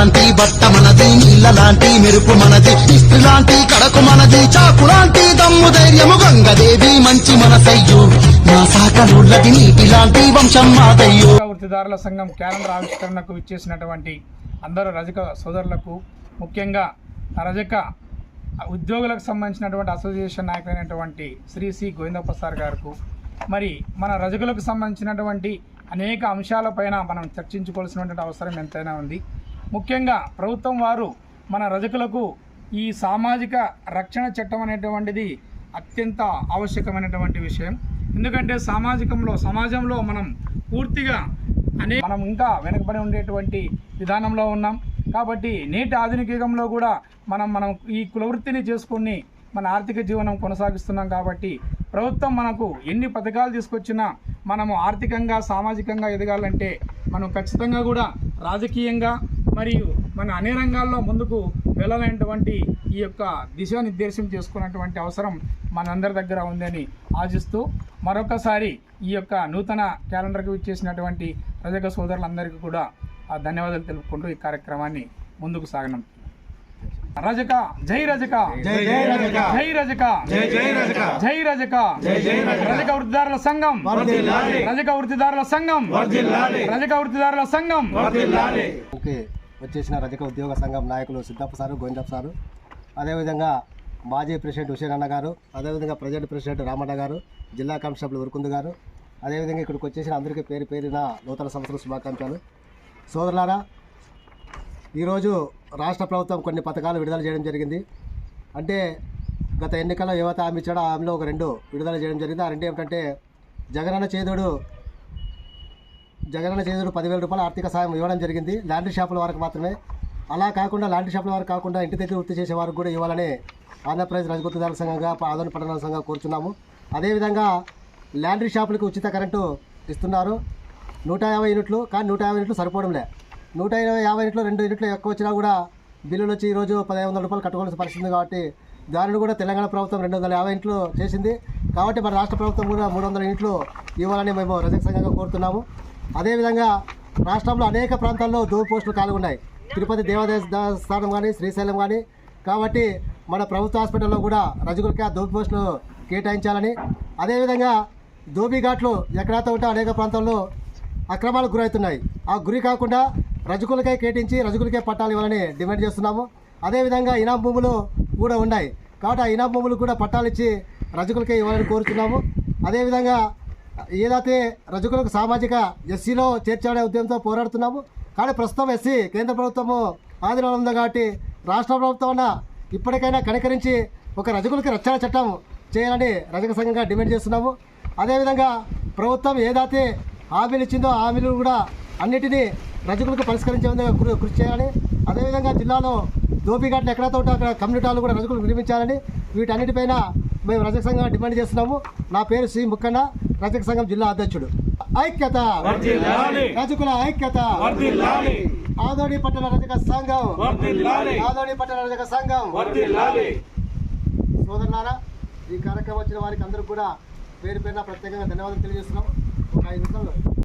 లాంటి బట్ట మనది, నీళ్ళ లాంటి మెరుపు మనది, ఇస్త్రీ లాంటి కడకు మనది, చాకు లాంటి దమ్ము ధైర్యము గంగదేవి మంచి మనసయ్యు, మా సాకలుళ్ళది నీటి లాంటి వంశం మాదయ్యు. వృత్తిదారుల సంఘం క్యాలెండర్ ఆవిష్కరణకు విచ్చేసినటువంటి అందరూ రజక సోదరులకు, ముఖ్యంగా రజక ఉద్యోగులకు సంబంధించినటువంటి అసోసియేషన్ నాయకులైనటువంటి శ్రీ సి గోవిందప్ప సార్ గారికి, మరి మన రజకులకు సంబంధించినటువంటి అనేక అంశాలపైన మనం చర్చించుకోవాల్సినటువంటి అవసరం ఎంతైనా ఉంది. ముఖ్యంగా ప్రభుత్వం వారు మన రజకులకు ఈ సామాజిక రక్షణ చట్టం అనేటువంటిది అత్యంత ఆవశ్యకమైనటువంటి విషయం. ఎందుకంటే సమాజంలో మనం పూర్తిగా మనం ఇంకా వెనకబడి ఉండేటువంటి విధానంలో ఉన్నాం. కాబట్టి నేటి ఆధునిక యుగంలో కూడా మనం ఈ కులవృత్తిని చేసుకుని మన ఆర్థిక జీవనం కొనసాగిస్తున్నాం. కాబట్టి ప్రభుత్వం మనకు ఎన్ని పథకాలు తీసుకొచ్చినా మనము ఆర్థికంగా సామాజికంగా ఎదగాలంటే మనం ఖచ్చితంగా కూడా రాజకీయంగా మరియు మన అన్ని రంగాల్లో ముందుకు వెళ్ళాలనేటువంటి ఈ యొక్క దిశానిర్దేశం చేసుకున్నటువంటి అవసరం మనందరి దగ్గర ఉందని ఆశిస్తూ మరొకసారి ఈ యొక్క నూతన క్యాలెండర్కి ఇచ్చేసినటువంటి రజక సోదరులందరికీ కూడా ధన్యవాదాలు తెలుపుకుంటూ ఈ కార్యక్రమాన్ని ముందుకు సాగనం. రజక జై రజక, జై రజక, జై రజక, జై రజక, రజక వృత్తిదారుల సంఘం, రజక వృత్తిదారుల సంఘం, రజక వృత్తిదారుల సంఘం. వచ్చేసిన రజక ఉద్యోగ సంఘం నాయకులు సిద్ధప్ప సారు, గోవిందప్ప సారు, అదేవిధంగా మాజీ ప్రెసిడెంట్ హుసేన్ అన్న గారు, అదేవిధంగా ప్రజెంట్ ప్రెసిడెంట్ రామన్న గారు, జిల్లా కానిస్టేబుల్ ఉరుకుందు గారు, అదేవిధంగా ఇక్కడికి వచ్చేసిన అందరికీ పేరు పేరున నూతన సంవత్సర శుభాకాంక్షలు. సోదరులారా, ఈరోజు రాష్ట్ర ప్రభుత్వం కొన్ని పథకాలు విడుదల చేయడం జరిగింది. అంటే గత ఎన్నికల్లో ఏవైతే హామీ ఇచ్చాడో ఆ హామీలో ఒక 2 విడుదల చేయడం జరిగింది. ఆ 2 ఏమిటంటే జగనన్న చేదోడు 10,000 రూపాయల ఆర్థిక సాయం ఇవ్వడం జరిగింది లాండ్రీ షాపుల వరకు మాత్రమే. అలా కాకుండా లాండ్రీ షాపుల వరకు కాకుండా ఇంటి దగ్గర వృత్తి చేసే వారికి కూడా ఇవ్వాలని ఆంధ్రప్రదేశ్ రజక వృత్తిదారుల సంఘంగా ఆదోని పట్టణ సంఘంగా కోరుచున్నాము. అదేవిధంగా లాండ్రీ షాపులకు ఉచిత కరెంటు ఇస్తున్నారు 150 యూనిట్లు. కానీ 150 యూనిట్లు సరిపోవడంలే. 150 యూనిట్లు 2 యూనిట్లు ఎక్కువ వచ్చినా కూడా బిల్లులు వచ్చి ఈరోజు 1,500 రూపాయలు కట్టుకోవాల్సిన పరిస్థితి. కాబట్టి దానిని కూడా తెలంగాణ ప్రభుత్వం 250 యూనిట్లు చేసింది. కాబట్టి మన రాష్ట్ర ప్రభుత్వం కూడా 300 యూనిట్లు ఇవ్వాలని మేము రజక సంఘంగా కోరుతున్నాము. అదేవిధంగా రాష్ట్రంలో అనేక ప్రాంతాల్లో దోబి పోస్టులు ఖాళీ ఉన్నాయి. తిరుపతి దేవస్థానం కానీ, శ్రీశైలం కానీ. కాబట్టి మన ప్రభుత్వ హాస్పిటల్లో కూడా రజకులకి ఆ దోబి పోస్టులు కేటాయించాలని, అదేవిధంగా దోబి ఘాట్లు ఎక్కడైతే ఉంటే అనేక ప్రాంతాల్లో అక్రమాలకు గురవుతున్నాయి. ఆ గురి కాకుండా రజకులకే కేటాయించి రజకులకే పట్టాలు ఇవ్వాలని డిమాండ్ చేస్తున్నాము. అదేవిధంగా ఇనాం భూములు కూడా ఉన్నాయి. కాబట్టి ఆ ఇనాం భూములు కూడా పట్టాలు ఇచ్చి రజకులకే ఇవ్వాలని కోరుతున్నాము. అదేవిధంగా ఏదైతే రజకులకు సామాజిక ఎస్సీలో చేర్చాడే ఉద్యమంతో పోరాడుతున్నాము. కానీ ప్రస్తుతం ఎస్సీ కేంద్ర ప్రభుత్వము ఆధీనంలో ఉంది. కాబట్టి రాష్ట్ర ప్రభుత్వం ఇప్పటికైనా కనికరించి ఒక రజకులకి రక్షణ చట్టం చేయాలని రజక సంఘంగా డిమాండ్ చేస్తున్నాము. అదేవిధంగా ప్రభుత్వం ఏదైతే హామీలు ఇచ్చిందో ఆ హామీలు కూడా అన్నిటినీ రజకులకు పరిష్కరించే విధంగా కృషి చేయాలని, అదేవిధంగా జిల్లాలో దోపిఘాట్లు ఎక్కడైతే ఉంటే అక్కడ కమ్యూనిటీలు కూడా రజకులకు నిర్మించాలని, వీటన్నిటిపైన మేము రజక సంఘంగా డిమాండ్ చేస్తున్నాము. నా పేరు శ్రీ ముక్కన్న, రజక సంఘం జిల్లా అధ్యక్షుడు. ఐక్యత, రజకుల ఐక్యత, ఆదోని పట్టణ రజక సంఘం, ఆదోని పట్టణ రజక సంఘం. సోదరులారా, ఈ కార్యక్రమం వచ్చిన వారికి అందరూ కూడా పేరు పేరున ప్రత్యేకంగా ధన్యవాదాలు తెలియజేస్తున్నాం. ఒక 5 నిమిషాలు